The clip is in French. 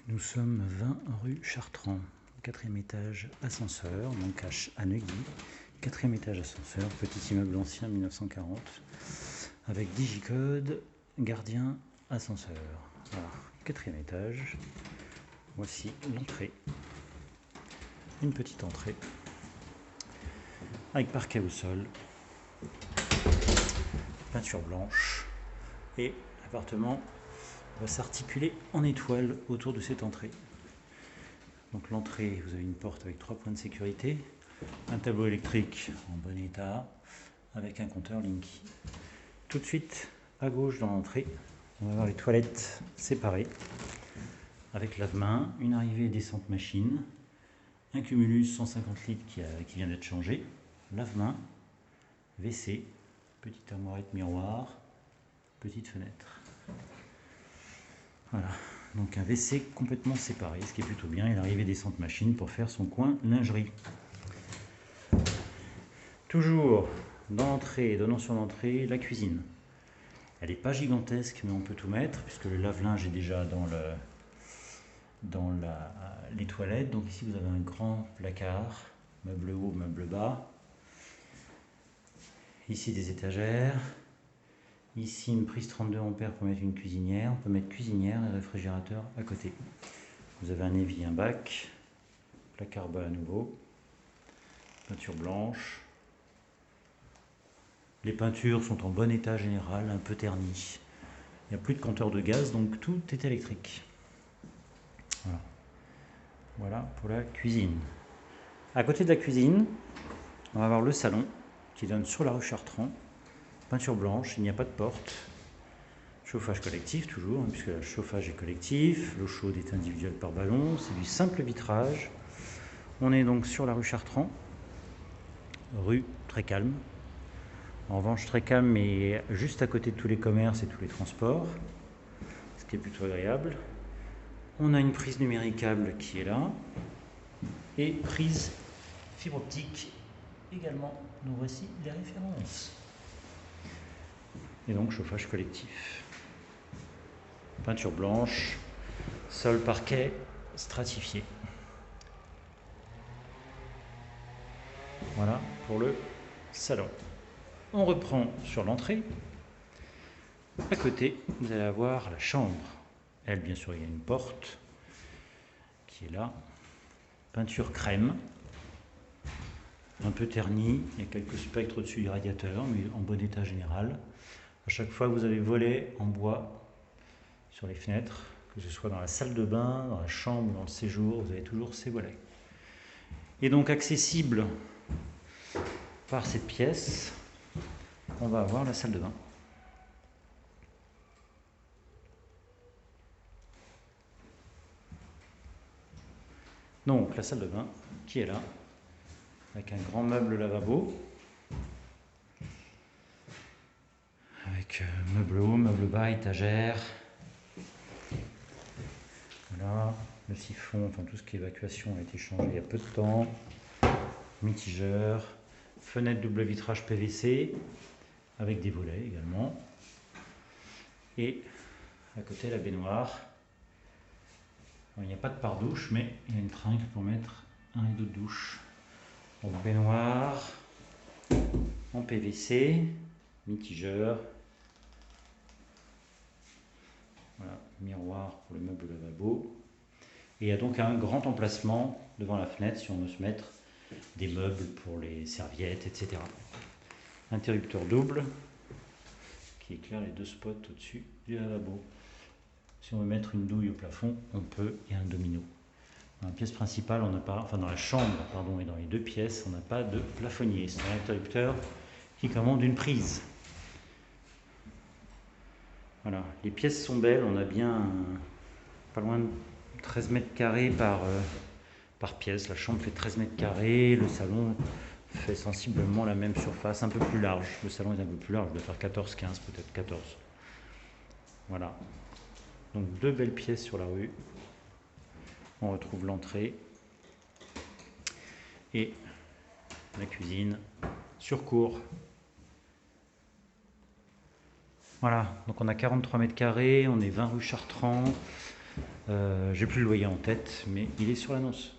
Nous sommes 20 rue Chartrand, 4e étage, ascenseur, donc à Neuilly. 4e étage, ascenseur, petit immeuble ancien 1940, avec digicode, gardien, ascenseur. Voilà, 4e étage. Voici l'entrée. Une petite entrée, avec parquet au sol, peinture blanche, et l'appartement va s'articuler en étoile autour de cette entrée. Donc l'entrée, vous avez une porte avec 3 points de sécurité, un tableau électrique en bon état, avec un compteur Linky. Tout de suite, à gauche dans l'entrée, on va avoir les toilettes séparées, avec lave-main, une arrivée et descente machine, un cumulus 150 litres qui vient d'être changé, lave-main, WC, petite armoirette miroir, petite fenêtre. Voilà, donc un WC complètement séparé, ce qui est plutôt bien, et l'arrivée descente machine pour faire son coin lingerie. Toujours dans l'entrée, donnant sur l'entrée, la cuisine. Elle n'est pas gigantesque, mais on peut tout mettre, puisque le lave-linge est déjà dans les toilettes. Donc ici vous avez un grand placard, meuble haut, meuble bas. Ici des étagères. Ici une prise 32 ampères pour mettre une cuisinière. On peut mettre cuisinière et réfrigérateur à côté. Vous avez un évier, un bac, placard bas à nouveau, peinture blanche. Les peintures sont en bon état général, un peu ternies. Il n'y a plus de compteur de gaz, donc tout est électrique. Voilà. Voilà pour la cuisine. À côté de la cuisine, on va avoir le salon qui donne sur la rue Chartrand. Peinture blanche, il n'y a pas de porte. Chauffage collectif toujours, puisque le chauffage est collectif. L'eau chaude est individuelle par ballon. C'est du simple vitrage. On est donc sur la rue Chartrand. Rue très calme. En revanche très calme, mais juste à côté de tous les commerces et tous les transports. Ce qui est plutôt agréable. On a une prise numérique câble qui est là. Et prise fibre optique également. Nous voici les références. Et donc chauffage collectif. Peinture blanche, sol parquet stratifié. Voilà pour le salon. On reprend sur l'entrée. À côté, vous allez avoir la chambre. Elle, bien sûr, il y a une porte qui est là. Peinture crème. Un peu ternie. Il y a quelques spectres au-dessus du radiateur, mais en bon état général. À chaque fois, vous avez volets en bois sur les fenêtres, que ce soit dans la salle de bain, dans la chambre, dans le séjour, vous avez toujours ces volets. Et donc accessible par cette pièce, on va avoir la salle de bain. Donc la salle de bain qui est là, avec un grand meuble lavabo, avec meuble haut, meuble bas, étagère. Voilà, le siphon, enfin tout ce qui est évacuation a été changé il y a peu de temps. Mitigeur, fenêtre double vitrage PVC, avec des volets également. Et à côté la baignoire. Alors, il n'y a pas de pare-douche, mais il y a une tringle pour mettre un rideau de douche. Donc baignoire en PVC, mitigeur. Voilà, miroir pour le meuble lavabo. Et il y a donc un grand emplacement devant la fenêtre si on veut se mettre des meubles pour les serviettes, etc. Interrupteur double qui éclaire les 2 spots au-dessus du lavabo. Si on veut mettre une douille au plafond, on peut, il y a un domino. Dans la pièce principale, on n'a pas, enfin dans la chambre, pardon, et dans les 2 pièces, on n'a pas de plafonnier. C'est un interrupteur qui commande une prise. Voilà, les pièces sont belles, on a bien pas loin de 13 mètres carrés par pièce. La chambre fait 13 mètres carrés, le salon fait sensiblement la même surface, un peu plus large. Le salon est un peu plus large, il doit faire 14-15, peut-être 14. Voilà. Donc 2 belles pièces sur la rue. On retrouve l'entrée et la cuisine sur cour. Voilà, donc on a 43 mètres carrés, on est 20 rue Chartrand, J'ai plus le loyer en tête, mais il est sur l'annonce.